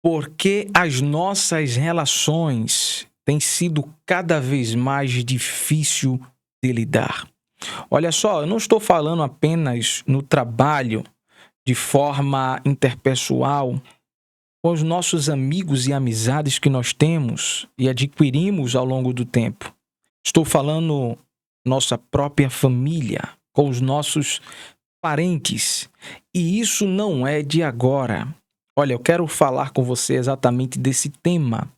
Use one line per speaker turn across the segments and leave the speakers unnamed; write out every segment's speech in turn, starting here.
Porque as nossas relações têm sido cada vez mais difícil de lidar. Olha só, eu não estou falando apenas no trabalho, de forma interpessoal, com os nossos amigos e amizades que nós temos e adquirimos ao longo do tempo. Estou falando nossa própria família, com os nossos parentes. E isso não é de agora. Olha, eu quero falar com você exatamente desse tema,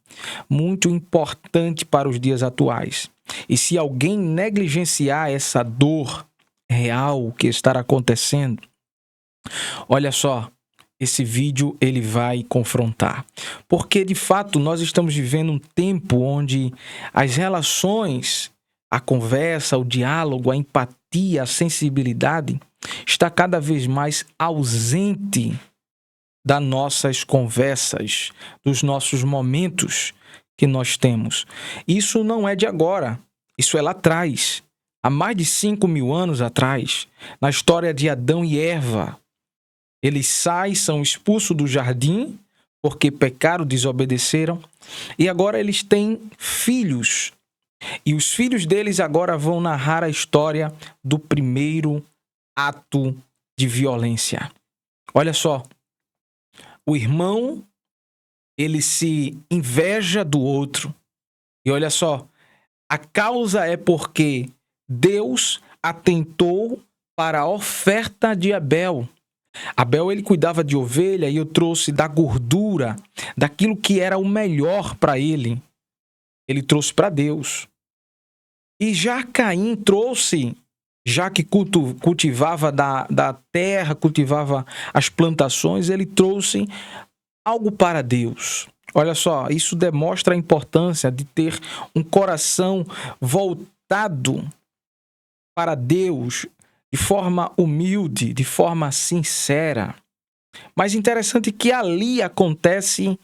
muito importante para os dias atuais. E se alguém negligenciar essa dor real que está acontecendo, olha só, esse vídeo ele vai confrontar. Porque, de fato, nós estamos vivendo um tempo onde as relações, a conversa, o diálogo, a empatia, a sensibilidade está cada vez mais ausente das nossas conversas, dos nossos momentos que nós temos. Isso não é de agora, isso é lá atrás. Há mais de 5.000 anos atrás, na história de Adão e Eva, eles são expulsos do jardim porque pecaram, desobedeceram, e agora eles têm filhos. E os filhos deles agora vão narrar a história do primeiro ato de violência. Olha só, o irmão, ele se inveja do outro. E olha só, a causa é porque Deus atentou para a oferta de Abel. Abel, ele cuidava de ovelha e eu trouxe da gordura, daquilo que era o melhor para ele. Ele trouxe para Deus. E já Caim trouxe, já que cultivava da terra, cultivava as plantações, ele trouxe algo para Deus. Olha só, isso demonstra a importância de ter um coração voltado para Deus de forma humilde, de forma sincera. Mas interessante que ali acontece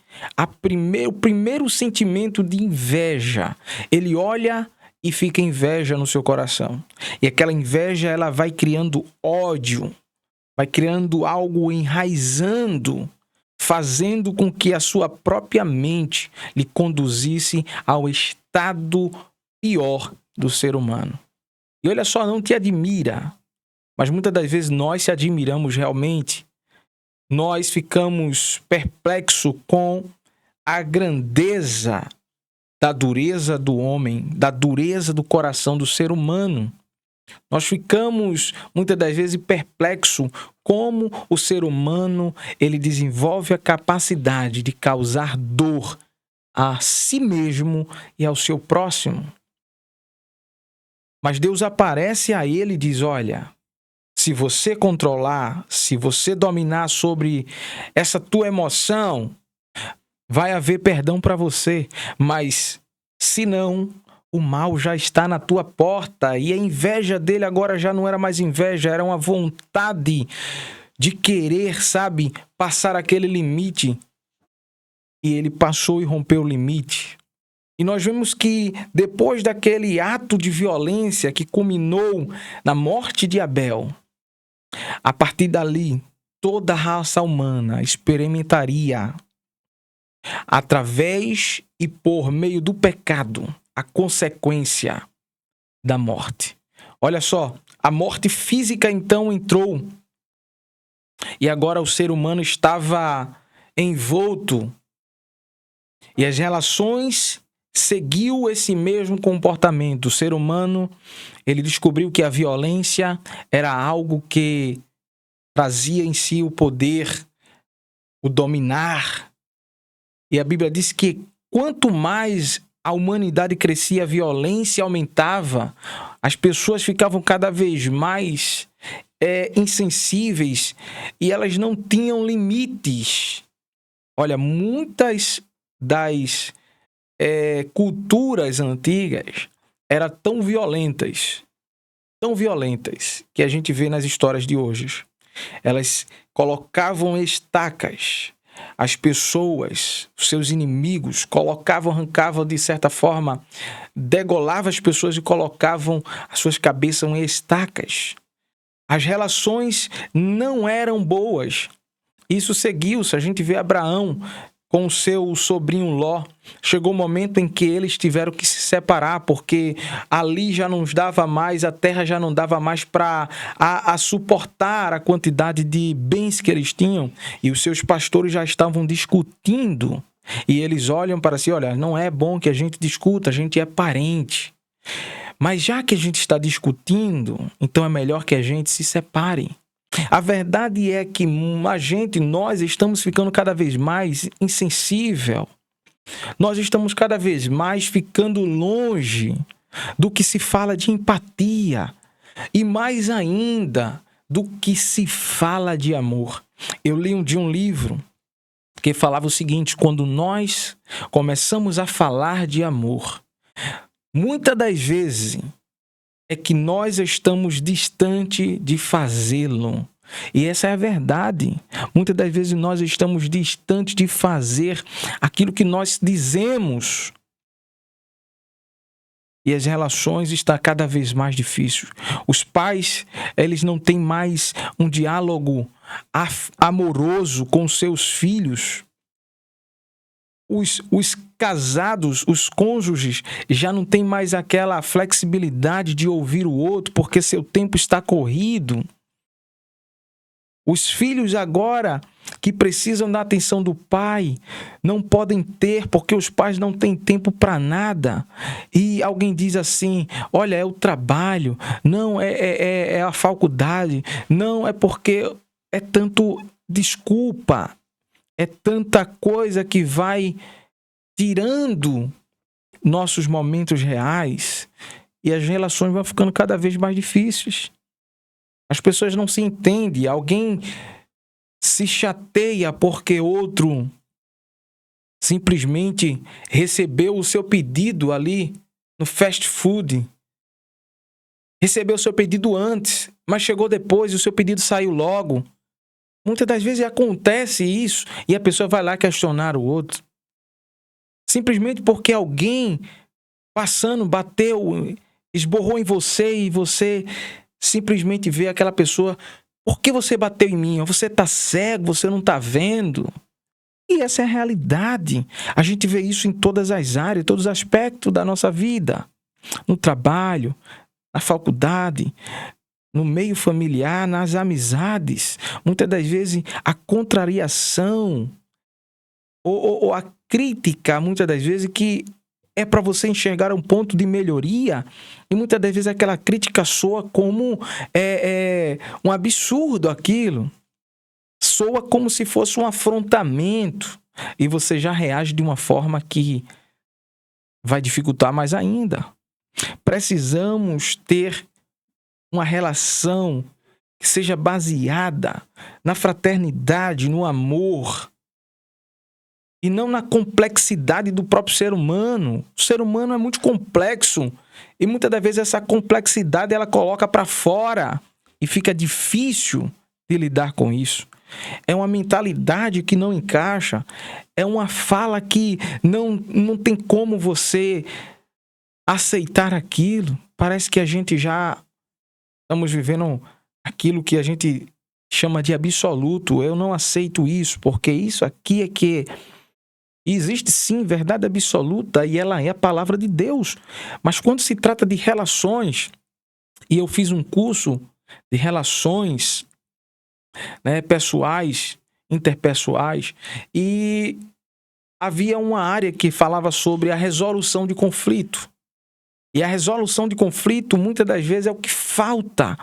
o primeiro sentimento de inveja. Ele olha e fica inveja no seu coração. E aquela inveja, ela vai criando ódio, vai criando algo enraizando, fazendo com que a sua própria mente lhe conduzisse ao estado pior do ser humano. E olha só, não te admira, mas muitas das vezes nós se admiramos realmente. Nós ficamos perplexos com a grandeza da dureza do homem, da dureza do coração do ser humano. Nós ficamos muitas das vezes perplexos como o ser humano ele desenvolve a capacidade de causar dor a si mesmo e ao seu próximo. Mas Deus aparece a ele e diz: olha, se você controlar, se você dominar sobre essa tua emoção, vai haver perdão para você. Mas se não, o mal já está na tua porta. E a inveja dele agora já não era mais inveja, era uma vontade de querer, sabe, passar aquele limite. E ele passou e rompeu o limite. E nós vemos que depois daquele ato de violência que culminou na morte de Abel, a partir dali, toda a raça humana experimentaria, através e por meio do pecado, a consequência da morte. Olha só, a morte física então entrou. E agora o ser humano estava envolto. E as relações seguiu esse mesmo comportamento. O ser humano, ele descobriu que a violência era algo que trazia em si o poder, o dominar. E a Bíblia diz que quanto mais a humanidade crescia, a violência aumentava, as pessoas ficavam cada vez mais insensíveis e elas não tinham limites. Olha, muitas das culturas antigas eram tão violentas, que a gente vê nas histórias de hoje. Elas colocavam estacas, as pessoas, os seus inimigos, arrancavam de certa forma, degolavam as pessoas e colocavam as suas cabeças em estacas. As relações não eram boas. Isso seguiu-se. A gente vê Abraão com o seu sobrinho Ló. Chegou o momento em que eles tiveram que se separar, porque ali já não dava mais, a terra já não dava mais para suportar a quantidade de bens que eles tinham. E os seus pastores já estavam discutindo. E eles olham para si, olha, não é bom que a gente discuta, a gente é parente. Mas já que a gente está discutindo, então é melhor que a gente se separe. A verdade é que nós estamos ficando cada vez mais insensível. Nós estamos cada vez mais ficando longe do que se fala de empatia e mais ainda do que se fala de amor. Eu li de um livro que falava o seguinte: quando nós começamos a falar de amor, muitas das vezes é que nós estamos distante de fazê-lo. E essa é a verdade. Muitas das vezes nós estamos distantes de fazer aquilo que nós dizemos. E as relações estão cada vez mais difíceis. Os pais, eles não têm mais um diálogo amoroso com seus filhos. Os casados, os cônjuges, já não têm mais aquela flexibilidade de ouvir o outro, porque seu tempo está corrido. Os filhos agora, que precisam da atenção do pai, não podem ter, porque os pais não têm tempo para nada. E alguém diz assim, olha, é o trabalho, não, é a faculdade, não, é porque é tanto desculpa. É tanta coisa que vai tirando nossos momentos reais e as relações vão ficando cada vez mais difíceis. As pessoas não se entendem. Alguém se chateia porque outro simplesmente recebeu o seu pedido ali no fast food. Recebeu o seu pedido antes, mas chegou depois e o seu pedido saiu logo. Muitas das vezes acontece isso e a pessoa vai lá questionar o outro. Simplesmente porque alguém passando, bateu, esborrou em você e você simplesmente vê aquela pessoa, por que você bateu em mim? Você está cego, você não está vendo? E essa é a realidade. A gente vê isso em todas as áreas, todos os aspectos da nossa vida. No trabalho, na faculdade, no meio familiar, nas amizades. Muitas das vezes a contrariação ou a crítica, muitas das vezes que é para você enxergar um ponto de melhoria, e muitas das vezes aquela crítica soa como um absurdo aquilo. Soa como se fosse um afrontamento e você já reage de uma forma que vai dificultar mais ainda. Precisamos ter uma relação que seja baseada na fraternidade, no amor, e não na complexidade do próprio ser humano. O ser humano é muito complexo e muitas das vezes essa complexidade ela coloca para fora e fica difícil de lidar com isso. É uma mentalidade que não encaixa, é uma fala que não tem como você aceitar aquilo. Parece que a gente já estamos vivendo aquilo que a gente chama de absoluto. Eu não aceito isso, porque isso aqui é que existe sim verdade absoluta e ela é a palavra de Deus. Mas quando se trata de relações, e eu fiz um curso de relações, pessoais, interpessoais, e havia uma área que falava sobre a resolução de conflito. E a resolução de conflito, muitas das vezes, é o que falta.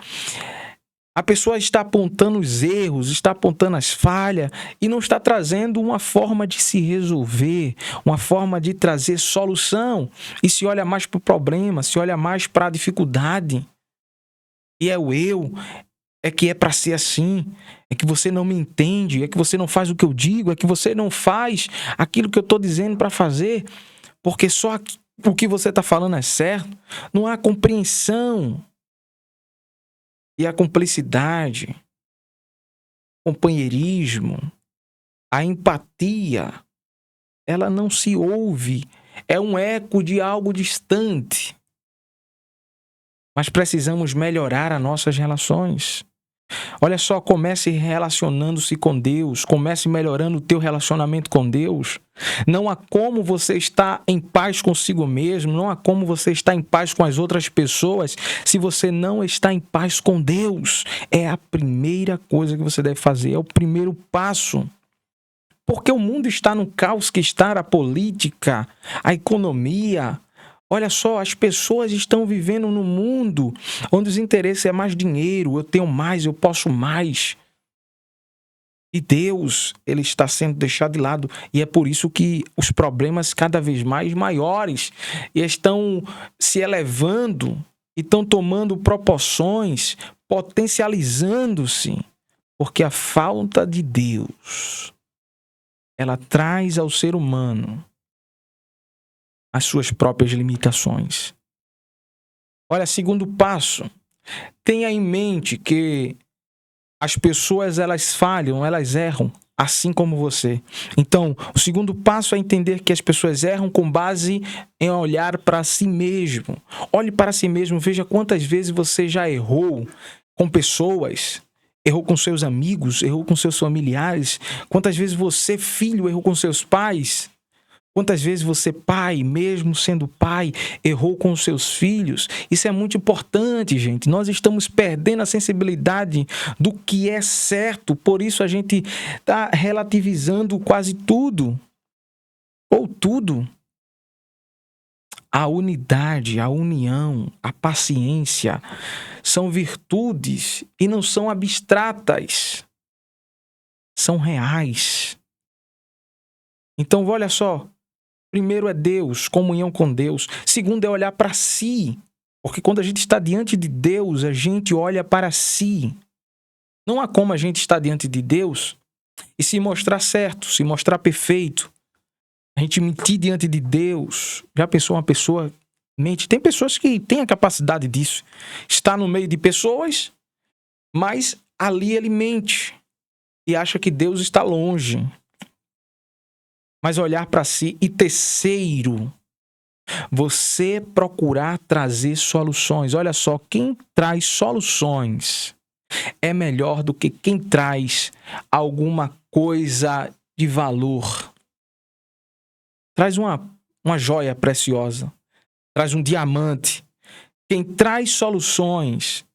A pessoa está apontando os erros, está apontando as falhas e não está trazendo uma forma de se resolver, uma forma de trazer solução. E se olha mais para o problema, se olha mais para a dificuldade. E é o eu, é que é para ser assim, é que você não me entende, é que você não faz o que eu digo, é que você não faz aquilo que eu estou dizendo para fazer, porque só o que você está falando é certo. Não há compreensão. E a cumplicidade, companheirismo, a empatia, ela não se ouve. É um eco de algo distante. Mas precisamos melhorar as nossas relações. Olha só, comece relacionando-se com Deus, comece melhorando o teu relacionamento com Deus. Não há como você estar em paz consigo mesmo, não há como você estar em paz com as outras pessoas se você não está em paz com Deus. É a primeira coisa que você deve fazer, é o primeiro passo. Porque o mundo está no caos que está, a política, a economia. Olha só, as pessoas estão vivendo num mundo onde os interesses é mais dinheiro, eu tenho mais, eu posso mais. E Deus, ele está sendo deixado de lado. E é por isso que os problemas cada vez mais maiores estão se elevando e estão tomando proporções, potencializando-se. Porque a falta de Deus, ela traz ao ser humano as suas próprias limitações. Olha, segundo passo, tenha em mente que as pessoas, elas falham, elas erram, assim como você. Então, o segundo passo é entender que as pessoas erram com base em olhar para si mesmo. Olhe para si mesmo, veja quantas vezes você já errou com pessoas, errou com seus amigos, errou com seus familiares. Quantas vezes você, filho, errou com seus pais. Quantas vezes você, pai, mesmo sendo pai, errou com os seus filhos? Isso é muito importante, gente. Nós estamos perdendo a sensibilidade do que é certo, por isso a gente está relativizando quase tudo, ou tudo. A unidade, a união, a paciência são virtudes e não são abstratas, são reais. Então, olha só. Primeiro é Deus, comunhão com Deus. Segundo é olhar para si. Porque quando a gente está diante de Deus, a gente olha para si. Não há como a gente estar diante de Deus e se mostrar certo, se mostrar perfeito. A gente mentir diante de Deus. Já pensou uma pessoa mente? Tem pessoas que têm a capacidade disso. Está no meio de pessoas, mas ali ele mente e acha que Deus está longe. Mas olhar para si. E terceiro, você procurar trazer soluções. Olha só, quem traz soluções é melhor do que quem traz alguma coisa de valor. Traz uma joia preciosa, traz um diamante. Quem traz soluções,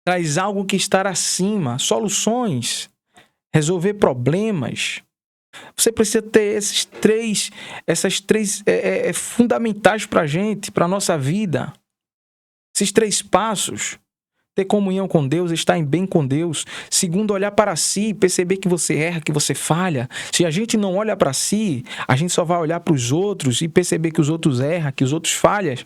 traz algo que está acima, soluções, resolver problemas. Você precisa ter essas três fundamentais para a gente, para a nossa vida. Esses 3 passos. Ter comunhão com Deus, estar em bem com Deus. Segundo, olhar para si, perceber que você erra, que você falha. Se a gente não olha para si, a gente só vai olhar para os outros e perceber que os outros erram, que os outros falham.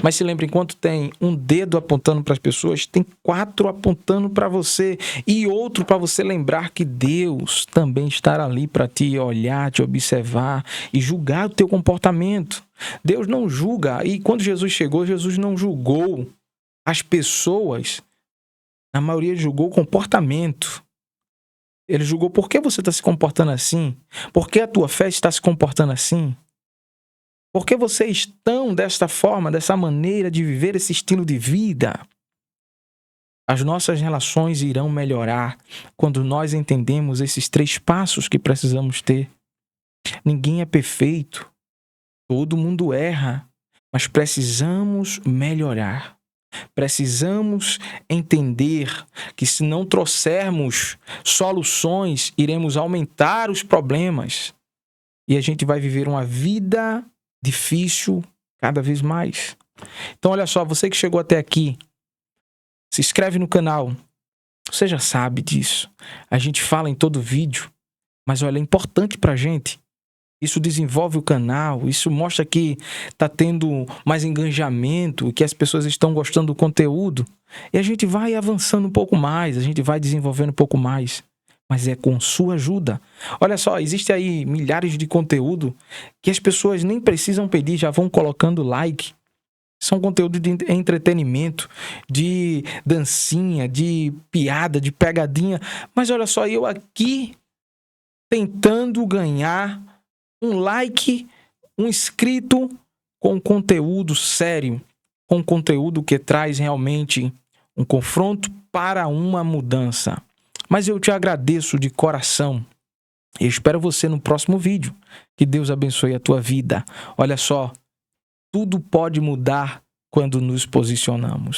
Mas se lembre, enquanto tem um dedo apontando para as pessoas, tem 4 apontando para você e outro para você lembrar que Deus também está ali para te olhar, te observar e julgar o teu comportamento. Deus não julga. E quando Jesus chegou, Jesus não julgou as pessoas. Na maioria julgou o comportamento. Ele julgou por que você está se comportando assim? Por que a tua fé está se comportando assim? Por que vocês estão desta forma, dessa maneira de viver esse estilo de vida? As nossas relações irão melhorar quando nós entendemos esses 3 passos que precisamos ter. Ninguém é perfeito. Todo mundo erra. Mas precisamos melhorar. Precisamos entender que se não trouxermos soluções, iremos aumentar os problemas. E a gente vai viver uma vida difícil cada vez mais. Então, olha só, você que chegou até aqui, se inscreve no canal. Você já sabe disso. A gente fala em todo vídeo, mas olha, é importante pra gente. Isso desenvolve o canal, isso mostra que tá tendo mais engajamento, que as pessoas estão gostando do conteúdo. E a gente vai avançando um pouco mais, a gente vai desenvolvendo um pouco mais. Mas é com sua ajuda. Olha só, existe aí milhares de conteúdo que as pessoas nem precisam pedir, já vão colocando like. São conteúdo de entretenimento, de dancinha, de piada, de pegadinha. Mas olha só, eu aqui tentando ganhar um like, um inscrito com conteúdo sério, com conteúdo que traz realmente um confronto para uma mudança. Mas eu te agradeço de coração. Eu espero você no próximo vídeo. Que Deus abençoe a tua vida. Olha só, tudo pode mudar quando nos posicionamos.